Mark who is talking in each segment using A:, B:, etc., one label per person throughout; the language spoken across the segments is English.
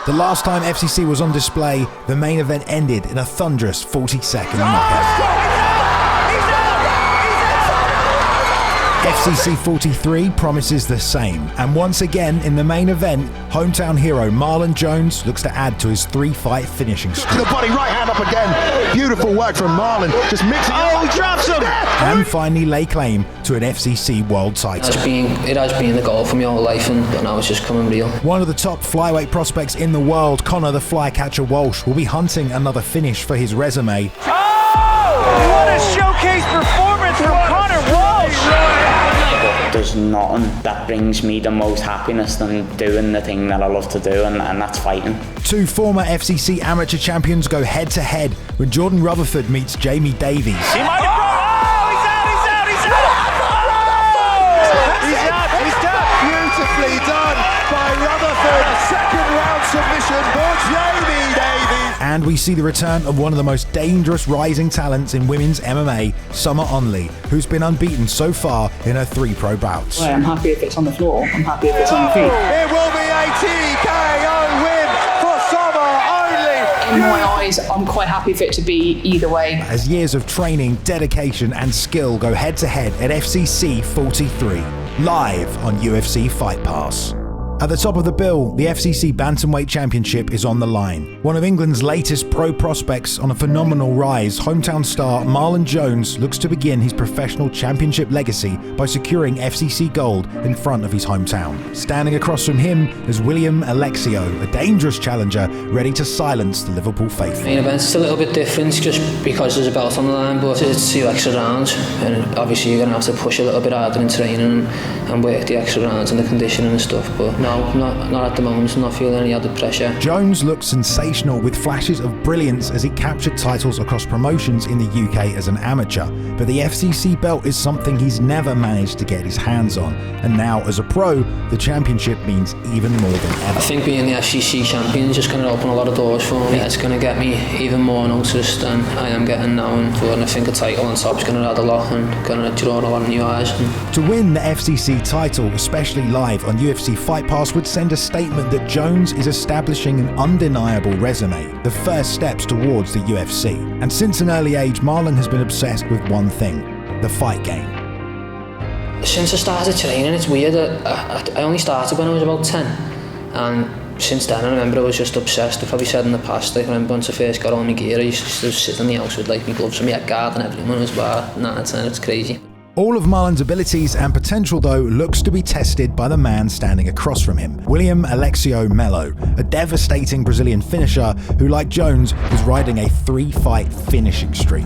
A: The last time FCC was on display, the main event ended in a thunderous 40-second knockout. FCC 43 promises the same, and once again in the main event, hometown hero Marlon Jones looks to add to his 3-fight finishing streak.
B: The body, right hand up again. Beautiful work from Marlon, just mixing.
C: Oh, he drops him!
A: And finally lay claim to an FCC world title.
D: It has been the goal for my whole life, and now it's just coming real.
A: One of the top flyweight prospects in the world, Conor the Flycatcher Walsh, will be hunting another finish for his resume.
C: Oh! What a showcase performance from Conor Walsh!
E: There's nothing that brings me the most happiness than doing the thing that I love to do, and that's fighting.
A: Two former FCC amateur champions go head-to-head when Jordan Rutherford meets Jamie Davies.
C: He might have He's done!
B: Beautifully done by Rutherford. A second round submission for Jamie Davies.
A: And we see the return of one of the most dangerous rising talents in women's MMA, Summer Onley, who's been unbeaten so far in her 3 pro bouts.
F: I'm happy if it's on the floor. I'm happy if it's on the feet.
B: It will be a TKO win for Summer Onley.
F: In my eyes, I'm quite happy for it to be either way.
A: As years of training, dedication and skill go head-to-head at FCC 43, live on UFC Fight Pass. At the top of the bill, the FCC Bantamweight Championship is on the line. One of England's latest pro prospects on a phenomenal rise, hometown star Marlon Jones looks to begin his professional championship legacy by securing FCC gold in front of his hometown. Standing across from him is William Alexio, a dangerous challenger ready to silence the Liverpool faithful.
D: Main event's a little bit different just because there's a belt on the line, but it's 2 extra rounds, and obviously you're going to have to push a little bit harder in training and work the extra rounds and the conditioning and stuff, but no, not at the moment. I'm not feeling any added pressure.
A: Jones looked sensational with flashes of brilliance as he captured titles across promotions in the UK as an amateur, but the FCC belt is something he's never managed to get his hands on, and now as a pro, the championship means even more than ever.
D: I think being the FCC champion is just going to open a lot of doors for me. It's going to get me even more noticed than I am getting now, and I think a title on top is going to add a lot and going to draw a lot of new eyes.
A: To win the FCC title, especially live on UFC Fight Pass, would send a statement that Jones is establishing an undeniable resume, the first steps towards the UFC. And since an early age, Marlon has been obsessed with one thing, the fight game.
D: Since I started training, it's weird. I only started when I was about 10, and since then I remember I was just obsessed. I've probably said in the past, like, I remember once I first got all my gear, I used to sit in the house with like my gloves and my head guard and everything when I was about 9 or 10. It's crazy.
A: All of Marlon's abilities and potential, though, looks to be tested by the man standing across from him, William Alexio Melo, a devastating Brazilian finisher who, like Jones, is riding a 3-fight finishing streak.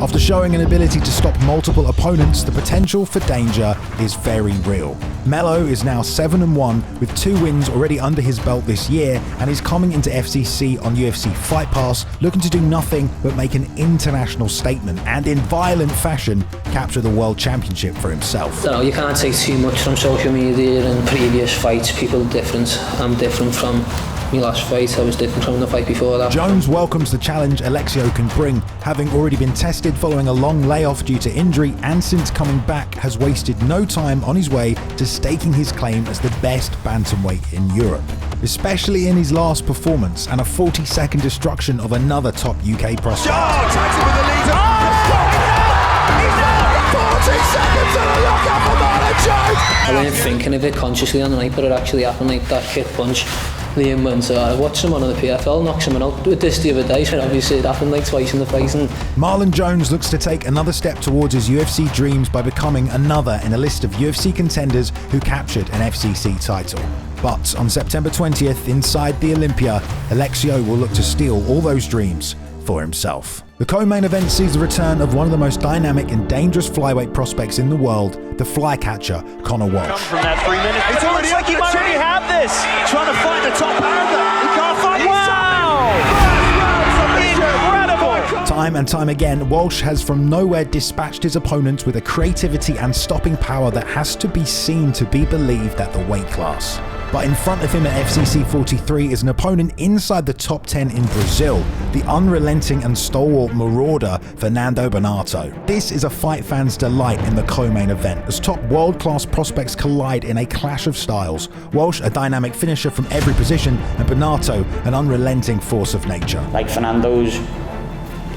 A: After showing an ability to stop multiple opponents, the potential for danger is very real. Melo is now 7-1 with 2 wins already under his belt this year, and is coming into FCC on UFC Fight Pass looking to do nothing but make an international statement and in violent fashion capture the World Championship for himself.
D: No, you can't take too much from social media and previous fights. People are different. I'm different from my last fight. I was different from the fight before that.
A: Jones welcomes the challenge Alexio can bring, having already been tested following a long layoff due to injury, and since coming back has wasted no time on his way to staking his claim as the best bantamweight in Europe, especially in his last performance and a 40-second destruction of another top UK prospect.
B: Tags him with the lead. He's out! 40 seconds and a knockout for Marlon Jones.
D: I weren't thinking of it consciously on the night, but it actually happened, like that kick punch. Liam went, I watched someone on the PFL knock someone out with this the other day, so obviously it happened like twice in the face. And
A: Marlon Jones looks to take another step towards his UFC dreams by becoming another in a list of UFC contenders who captured an FCC title. But on September 20th, inside the Olympia, Alexio will look to steal all those dreams for himself. The co-main event sees the return of one of the most dynamic and dangerous flyweight prospects in the world, the flycatcher, Conor Walsh.
C: Come from that 3 minutes. It's already like he might already have this. Trying to find the top pounder. He can't find. Wow! Incredible!
A: Time and time again, Walsh has from nowhere dispatched his opponents with a creativity and stopping power that has to be seen to be believed at the weight class. But in front of him at FCC 43 is an opponent inside the top 10 in Brazil, the unrelenting and stalwart marauder Fernando Bonato. This is a fight fan's delight in the co-main event, as top world-class prospects collide in a clash of styles. Walsh, a dynamic finisher from every position, and Bonato, an unrelenting force of nature.
E: Like Fernando's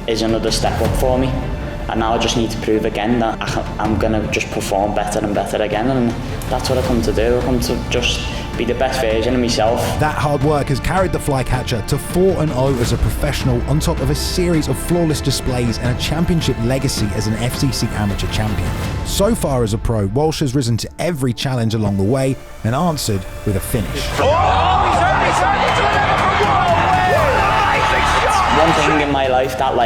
E: is another step up for me, and now I just need to prove again that I'm going to just perform better and better again, and that's what I come to do. I come to just be the best version of myself.
A: That hard work has carried the flycatcher to 4-0 as a professional, on top of a series of flawless displays and a championship legacy as an FCC amateur champion. So far as a pro, Walsh has risen to every challenge along the way and answered with a finish.
E: One thing in my life that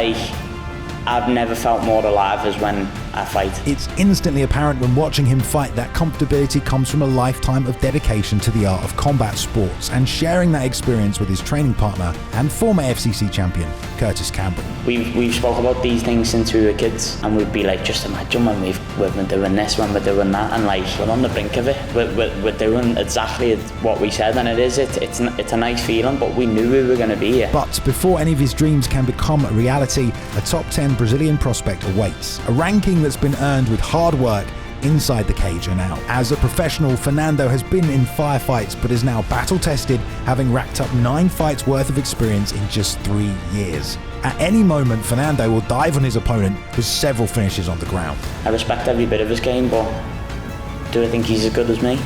E: I've never felt more alive is when I fight.
A: It's instantly apparent when watching him fight that comfortability comes from a lifetime of dedication to the art of combat sports and sharing that experience with his training partner and former FCC champion, Curtis Campbell.
E: We've spoke about these things since we were kids, and we'd be like, just imagine when we've been doing this, when we're doing that, and we're on the brink of it. We're doing exactly what we said, and it's a nice feeling, but we knew we were going to be here.
A: But before any of his dreams can become a reality, a top 10 Brazilian prospect awaits, a ranking that's been earned with hard work inside the cage and out. As a professional, Fernando has been in firefights but is now battle-tested, having racked up 9 fights worth of experience in just 3 years. At any moment, Fernando will dive on his opponent with several finishes on the ground.
E: I respect every bit of his game, but do I think he's as good as me?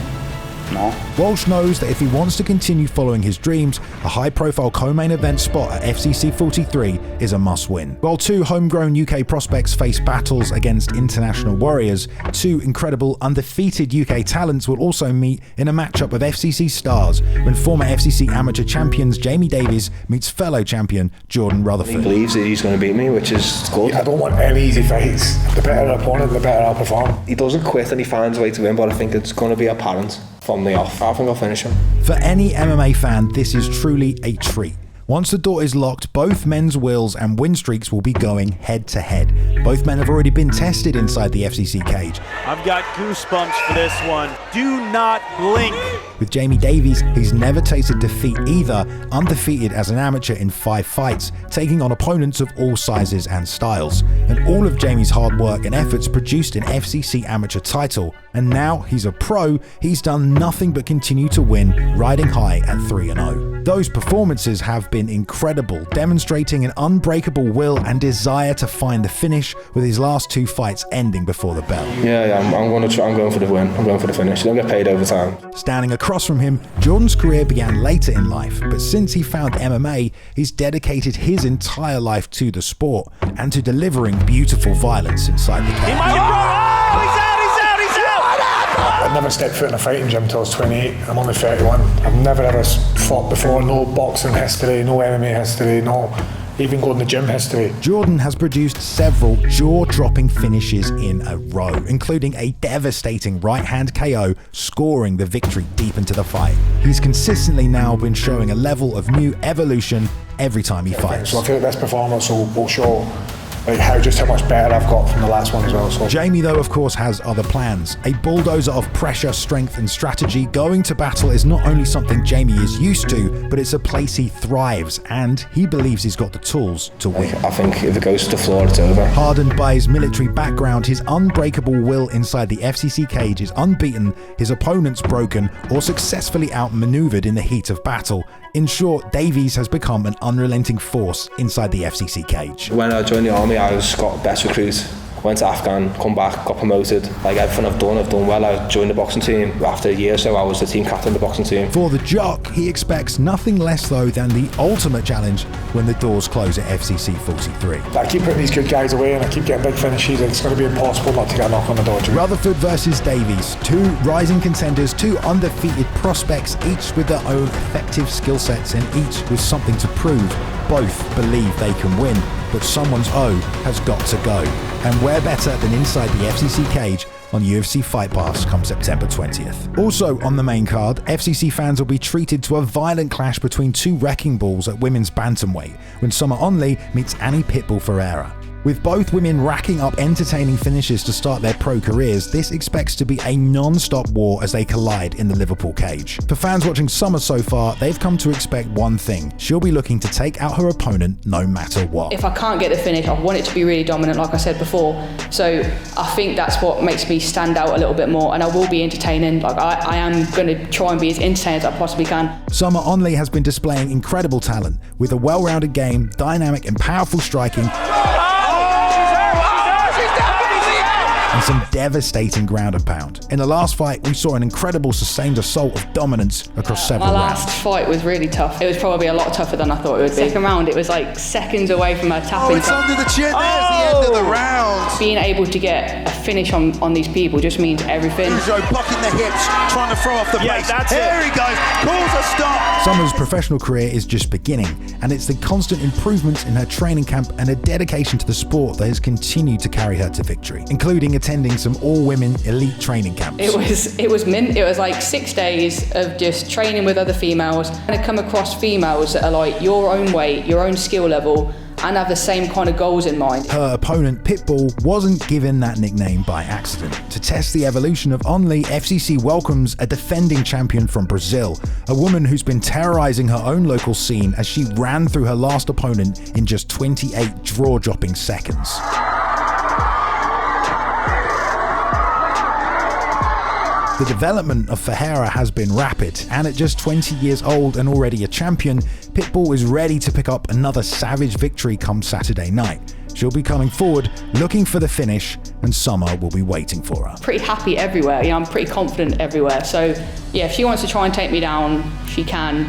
E: No.
A: Walsh knows that if he wants to continue following his dreams, a high-profile co-main event spot at FCC 43 is a must-win. While 2 homegrown UK prospects face battles against international warriors, 2 incredible undefeated UK talents will also meet in a matchup of FCC stars when former FCC amateur champions Jamie Davies meets fellow champion Jordan Rutherford.
G: He believes that he's going to beat me, which is good.
H: I don't want any easy fights. The better the opponent, the better I'll perform.
G: He doesn't quit and he finds a way to win, but I think it's going to be apparent from the off. I think I'll finish him.
A: For any MMA fan, this is truly a treat. Once the door is locked, both men's wills and win streaks will be going head to head. Both men have already been tested inside the FCC cage.
C: I've got goosebumps for this one. Do not blink.
A: With Jamie Davies, he's never tasted defeat either, undefeated as an amateur in 5 fights, taking on opponents of all sizes and styles. And all of Jamie's hard work and efforts produced an FCC amateur title. And now he's a pro, he's done nothing but continue to win, riding high at 3-0. Those performances have been incredible, demonstrating an unbreakable will and desire to find the finish, with his last 2 fights ending before the bell.
G: Yeah, I'm going for the win. I'm going for the finish. Don't get paid over time.
A: Standing across from him, Jordan's career began later in life, but since he found MMA, he's dedicated his entire life to the sport and to delivering beautiful violence inside the cage.
C: He's out! He's out!
H: I never stepped foot in a fighting gym until I was 28. I'm only 31. I've never ever fought before. No boxing history, no MMA history, no even going to gym history.
A: Jordan has produced several jaw-dropping finishes in a row, including a devastating right-hand KO, scoring the victory deep into the fight. He's consistently now been showing a level of new evolution every time he fights.
H: So I feel like this performance will show just how much better I've got from the last one as well. So.
A: Jamie, though, of course, has other plans. A bulldozer of pressure, strength and strategy, going to battle is not only something Jamie is used to, but it's a place he thrives, and he believes he's got the tools to win.
G: I think if it goes to the floor, it's over.
A: Hardened by his military background, his unbreakable will inside the FCC cage is unbeaten, his opponents broken or successfully outmaneuvered in the heat of battle. In short, Davies has become an unrelenting force inside the FCC cage.
G: When I joined the army, I was got best recruit. Went to Afghan, come back, got promoted. Everything I've done well. I joined the boxing team. After a year or so, I was the team captain of the boxing team.
A: For the jock, he expects nothing less though than the ultimate challenge when the doors close at FCC 43.
H: I keep putting these good guys away and I keep getting big finishes. It's going to be impossible not to get a knock on the door.
A: Rutherford versus Davies, 2 rising contenders, 2 undefeated prospects, each with their own effective skill sets and each with something to prove. Both believe they can win, but someone's O has got to go. And where better than inside the FCC cage on UFC Fight Pass come September 20th. Also on the main card, FCC fans will be treated to a violent clash between 2 wrecking balls at women's bantamweight when Summer Onley meets Annie Pitbull Ferreira. With both women racking up entertaining finishes to start their pro careers, this expects to be a non-stop war as they collide in the Liverpool cage. For fans watching Summer so far, they've come to expect one thing: she'll be looking to take out her opponent no matter what.
F: If I can't get the finish, I want it to be really dominant, like I said before. So I think that's what makes me stand out a little bit more, and I will be entertaining. Like I am going to try and be as entertaining as I possibly can.
A: Summer Onley has been displaying incredible talent with a well-rounded game, dynamic and powerful striking, and some devastating ground and pound. In the last fight, we saw an incredible sustained assault of dominance across several rounds.
F: My last fight was really tough. It was probably a lot tougher than I thought it would be. Second round, it was like seconds away from her tapping.
B: Oh, it's under the chin. There's the end of the round.
F: Being able to get a finish on these people just means everything.
B: Uzo blocking the hips, trying to throw off the base.
C: That's
B: Here he goes, calls a stop.
A: Summer's professional career is just beginning, and it's the constant improvements in her training camp and her dedication to the sport that has continued to carry her to victory, including attending some all-women elite training camps.
F: It was mint. It was like 6 days of just training with other females, and I come across females that are like your own weight, your own skill level, and have the same kind of goals in mind.
A: Her opponent, Pitbull, wasn't given that nickname by accident. To test the evolution of Onley, FCC welcomes a defending champion from Brazil, a woman who's been terrorizing her own local scene as she ran through her last opponent in just 28 jaw-dropping seconds. The development of Figeredo has been rapid, and at just 20 years old and already a champion, Pitbull is ready to pick up another savage victory come Saturday night. She'll be coming forward, looking for the finish, and Summer will be waiting for her.
F: Pretty happy everywhere, I'm pretty confident everywhere. So yeah, if she wants to try and take me down, she can,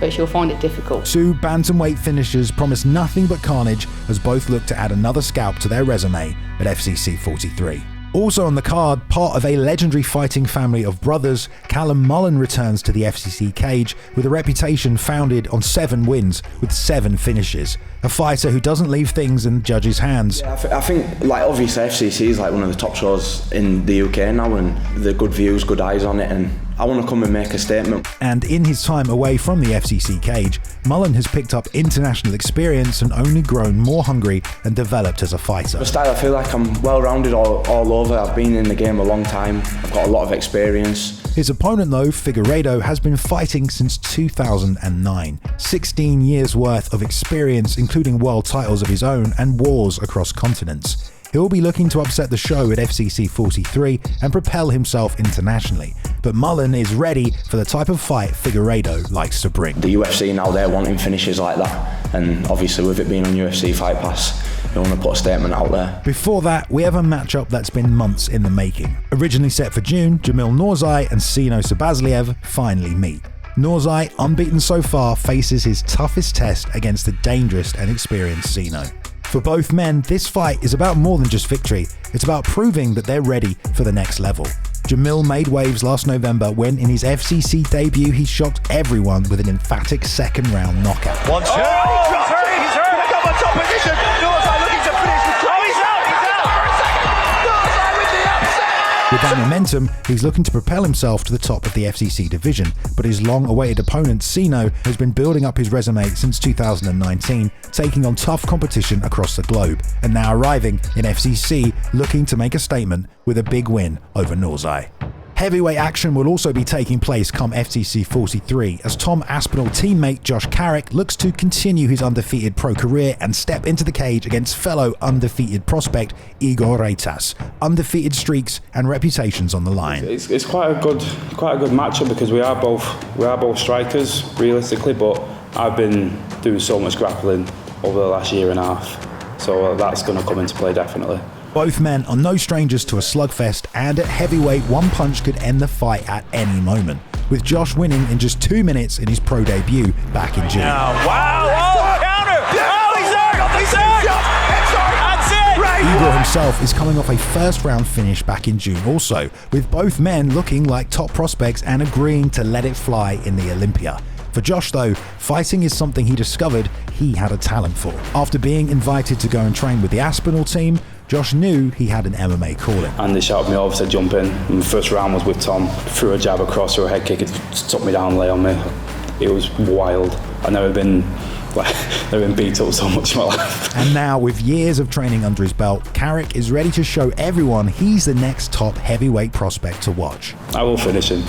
F: but she'll find it difficult.
A: Two bantamweight finishers promise nothing but carnage as both look to add another scalp to their resume at FCC 43. Also on the card, part of a legendary fighting family of brothers, Callum Mullen returns to the FCC cage with a reputation founded on 7 wins with 7 finishes. A fighter who doesn't leave things in the judges' hands.
I: Yeah, I think, like, obviously FCC is like one of the top shows in the UK now, and the good views, good eyes on it, and I want to come and make a statement.
A: And in his time away from the FCC cage, Mullen has picked up international experience and only grown more hungry and developed as a fighter.
I: I feel like I'm well-rounded all over. I've been in the game a long time. I've got a lot of experience.
A: His opponent, though, Figeredo, has been fighting since 2009. 16 years worth of experience, including world titles of his own and wars across continents. He'll be looking to upset the show at FCC 43 and propel himself internationally. But Mullen is ready for the type of fight Figeredo likes to bring.
I: The UFC now, they're wanting finishes like that. And obviously with it being on UFC Fight Pass, they want to put a statement out there.
A: Before that, we have a matchup that's been months in the making. Originally set for June, Jamil Norzai and Sino Sabazliev finally meet. Norzai, unbeaten so far, faces his toughest test against the dangerous and experienced Sino. For both men, this fight is about more than just victory. It's about proving that they're ready for the next level. Jamil made waves last November when, in his FCC debut, he shocked everyone with an emphatic second-round knockout.
C: One shot. Oh, he's hurt. He's got my top position. Norzai looking to finish with He's out for a second. Norzai with the upset.
A: With that momentum, he's looking to propel himself to the top of the FCC division, but his long-awaited opponent, Sino, has been building up his resume since 2019, taking on tough competition across the globe, and now arriving in FCC looking to make a statement with a big win over Norzai. Heavyweight action will also be taking place come FCC 43 as Tom Aspinall teammate Josh Carrick looks to continue his undefeated pro career and step into the cage against fellow undefeated prospect Igor Reitas. Undefeated streaks and reputations on the line.
J: It's quite a good matchup because we are both strikers realistically, but I've been doing so much grappling over the last year and a half, so that's going to come into play definitely.
A: Both men are no strangers to a slugfest, and at heavyweight, one punch could end the fight at any moment, with Josh winning in just 2 minutes in his pro debut back in June.
C: Wow! Oh, counter! Oh, he's hurt! He's hurt! That's it!
A: Igor himself is coming off a first-round finish back in June also, with both men looking like top prospects and agreeing to let it fly in the Olympia. For Josh though, fighting is something he discovered he had a talent for. After being invited to go and train with the Aspinall team, Josh knew he had an MMA calling.
J: And they shouted me over, said jump in. And the first round was with Tom. Threw a jab across, threw a head kick, it took me down, lay on me. It was wild. I've never been Like, they've been beat up so much in my life.
A: And now, with years of training under his belt, Carrick is ready to show everyone he's the next top heavyweight prospect to watch.
J: I will finish him.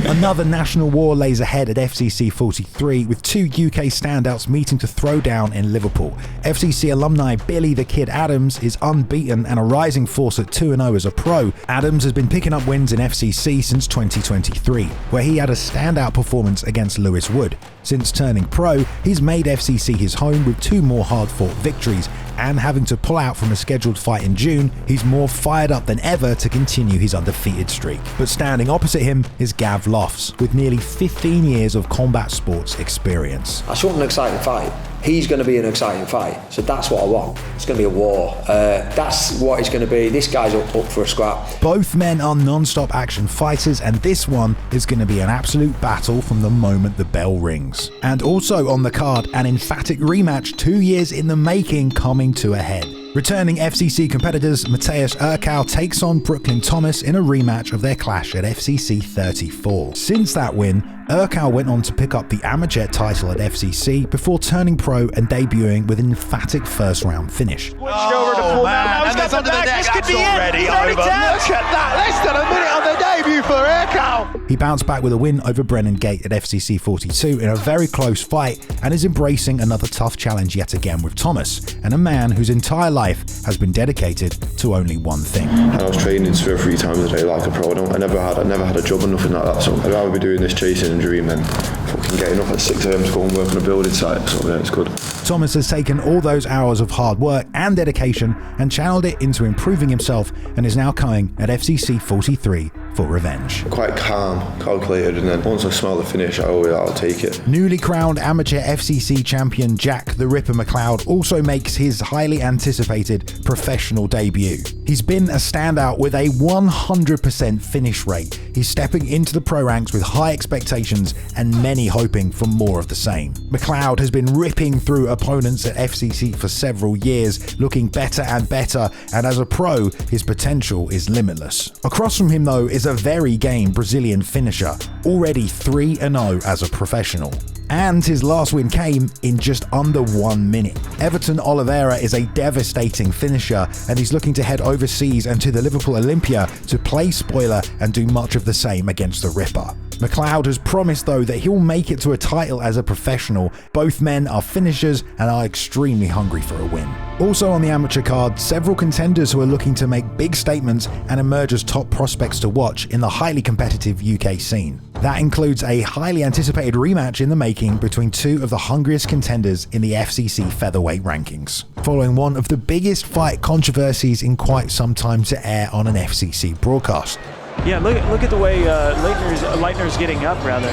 A: Another national war lays ahead at FCC 43, with two UK standouts meeting to throw down in Liverpool. FCC alumni Billy the Kid Adams is unbeaten and a rising force at 2-0 as a pro. Adams has been picking up wins in FCC since 2023, where he had a standout performance against Lewis Wood. Since turning pro, he's made FCC his home with 2 more hard-fought victories, and having to pull out from a scheduled fight in June, he's more fired up than ever to continue his undefeated streak. But standing opposite him is Gav Lofts, with nearly 15 years of combat sports experience.
K: I just want an exciting fight. He's going to be an exciting fight, so that's what I want. It's going to be a war. That's what it's going to be. This guy's up for a scrap.
A: Both men are non-stop action fighters, and this one is going to be an absolute battle from the moment the bell rings. And also on the card, an emphatic rematch 2 years in the making coming to a head. Returning FCC competitors Mateusz Urquell takes on Brooklyn Thomas in a rematch of their clash at FCC 34. Since that win, Urquell went on to pick up the amateur title at FCC before turning pro and debuting with an emphatic first-round finish.
C: Switched over to Paul now. He's got the back. This could be it. Over. Look at that. Less than a minute on the debut for Urquell.
A: He bounced back with a win over Brennan Gate at FCC 42 in a very close fight, and is embracing another tough challenge yet again with Thomas, and a man whose entire life has been dedicated to only one thing.
L: And I was training 2 or 3 times a day like a pro. I never had a job or nothing like that, so I'd rather be doing this chasing and dreaming, fucking getting up at 6 AM to go and work on a building site, so yeah, it's good.
A: Thomas has taken all those hours of hard work and dedication and channeled it into improving himself, and is now coming at FCC 43 for revenge.
L: Quite calm, calculated, and then once I smell the finish, I'll take it.
A: Newly crowned amateur FCC champion Jack the Ripper McLeod also makes his highly anticipated professional debut. He's been a standout with a 100% finish rate. He's stepping into the pro ranks with high expectations and many hoping for more of the same. McLeod has been ripping through opponents at FCC for several years, looking better and better, and as a pro, his potential is limitless. Across from him though is a very game Brazilian finisher, already 3-0 as a professional. And his last win came in just under 1 minute. Everton Oliveira is a devastating finisher, and he's looking to head overseas and to the Liverpool Olympia to play spoiler and do much of the same against the Ripper. McLeod has promised though that he'll make it to a title as a professional. Both men are finishers and are extremely hungry for a win. Also on the amateur card, several contenders who are looking to make big statements and emerge as top prospects to watch in the highly competitive UK scene. That includes a highly anticipated rematch in the making between 2 of the hungriest contenders in the FCC featherweight rankings, following one of the biggest fight controversies in quite some time to air on an FCC broadcast.
M: Yeah, look at the way Leitner's getting up, rather.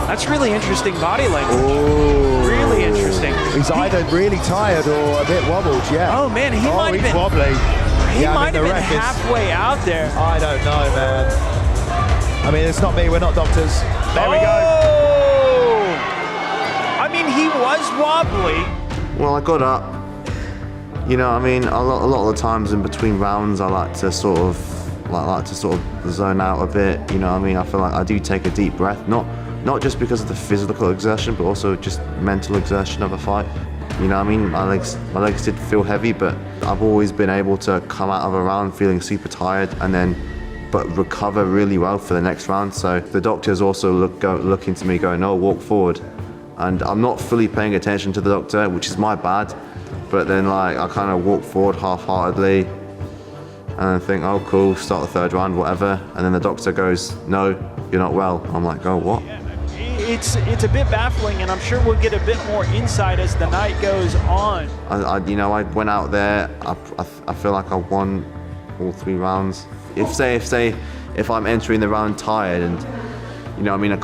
M: That's really interesting body language.
B: Ooh.
M: Really interesting.
B: He's either really tired or a bit wobbled, yeah.
M: Oh man, he might have been
B: wobbly.
M: He might have been halfway out there.
B: I don't know, man. I mean, it's not me, we're not doctors. There we go.
M: I mean, he was wobbly.
N: Well, I got up. You know, I mean, a lot of the times in between rounds, I like to sort of zone out a bit. You know what I mean? I feel like I do take a deep breath, not just because of the physical exertion, but also just mental exertion of a fight. You know what I mean? My legs did feel heavy, but I've always been able to come out of a round feeling super tired but recover really well for the next round. So the doctor's also looking to me going, "Oh, walk forward." And I'm not fully paying attention to the doctor, which is my bad. But then like I kind of walk forward half-heartedly and then think, "Oh, cool, start the 3rd round, whatever." And then the doctor goes, "No, you're not well." I'm like, "Oh, what?"
M: It's a bit baffling, and I'm sure we'll get a bit more insight as the night goes on.
N: I went out there. I feel like I won all 3 rounds. If I'm entering the round tired and I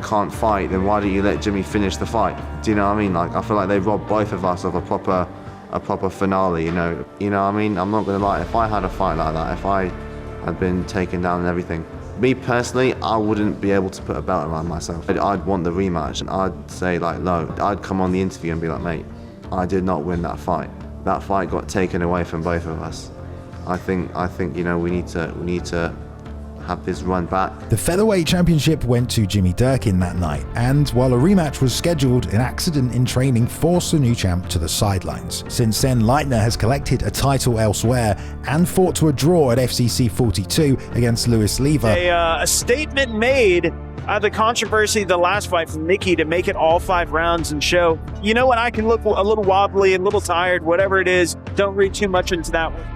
N: can't fight, then why don't you let Jimmy finish the fight? Do you know what I mean? Like I feel like they robbed both of us of a proper finale. You know what I mean? I'm not gonna lie. If I had a fight like that, if I had been taken down and everything, me personally, I wouldn't be able to put a belt around myself. I'd want the rematch, and I'd say like, no. I'd come on the interview and be like, "Mate, I did not win that fight. That fight got taken away from both of us. I think we need to have his run back.
A: The featherweight championship went to Jimmy Durkin that night, and while a rematch was scheduled, an accident in training forced the new champ to the sidelines. Since then, Leitner has collected a title elsewhere and fought to a draw at FCC 42 against Louis Lever.
M: A statement made out of the controversy of the last fight from Mickey to make it all 5 rounds and show, you know what, I can look a little wobbly, a little tired, whatever it is, don't read too much into that one.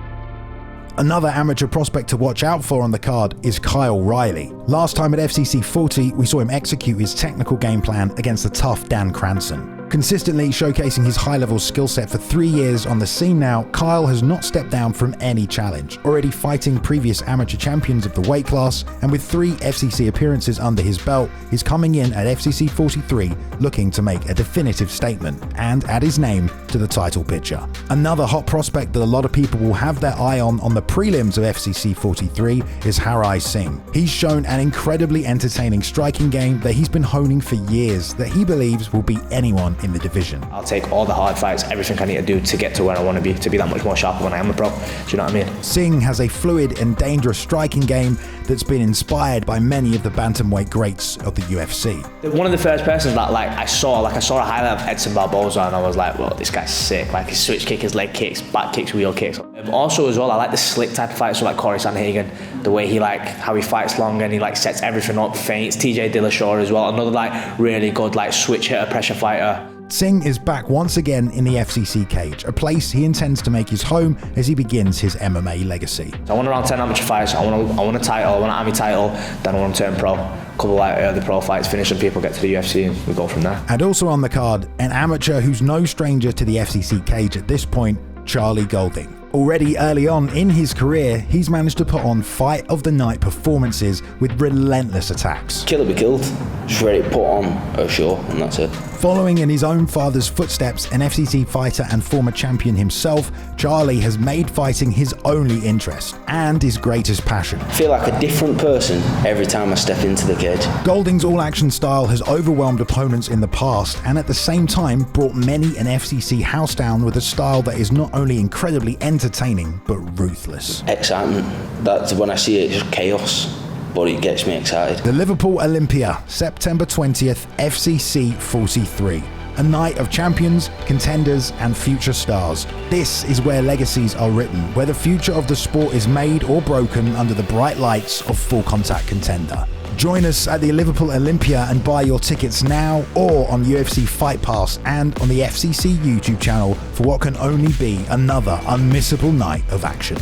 A: Another amateur prospect to watch out for on the card is Kyle Riley. Last time at FCC 40, we saw him execute his technical game plan against the tough Dan Cranston. Consistently showcasing his high-level skill set for 3 years on the scene now, Kyle has not stepped down from any challenge, already fighting previous amateur champions of the weight class, and with 3 FCC appearances under his belt, he's coming in at FCC 43 looking to make a definitive statement and add his name to the title picture. Another hot prospect that a lot of people will have their eye on the prelims of FCC 43 is Harai Singh. He's shown an incredibly entertaining striking game that he's been honing for years that he believes will beat anyone in the division.
G: I'll take all the hard fights, everything I need to do to get to where I want to be that much more sharper when I am a pro. Do you know what I mean?
A: Singh has a fluid and dangerous striking game that's been inspired by many of the bantamweight greats of the UFC.
G: One of the first persons that I saw a highlight of Edson Barboza, and I was like, well, this guy's sick. Like his switch kick, his leg kicks, back kicks, wheel kicks. Also as well, I like the slick type of fights, so like Corey Sanhagen, the way he how he fights long and he sets everything up, feints. TJ Dillashaw as well, another really good switch hitter, pressure fighter.
A: Singh is back once again in the FCC cage, a place he intends to make his home as he begins his MMA legacy.
G: I want around 10 amateur fights, I want a title, I want an Army title, then I want to turn pro. A couple early pro fights, finish some people, get to the UFC, and we go from there.
A: And also on the card, an amateur who's no stranger to the FCC cage at this point, Charlie Golding. Already early on in his career, he's managed to put on fight of the night performances with relentless attacks.
O: Kill or be killed, just ready to put on a show, and that's it.
A: Following in his own father's footsteps, an FCC fighter and former champion himself, Charlie has made fighting his only interest and his greatest passion.
O: I feel like a different person every time I step into the cage.
A: Golding's all-action style has overwhelmed opponents in the past and at the same time brought many an FCC house down with a style that is not only incredibly entertaining but ruthless.
O: Excitement. That's when I see it, just chaos. But it gets me excited.
A: The Liverpool Olympia, September 20th, FCC 43. A night of champions, contenders, and future stars. This is where legacies are written, where the future of the sport is made or broken under the bright lights of Full Contact Contender. Join us at the Liverpool Olympia and buy your tickets now or on UFC Fight Pass and on the FCC YouTube channel for what can only be another unmissable night of action.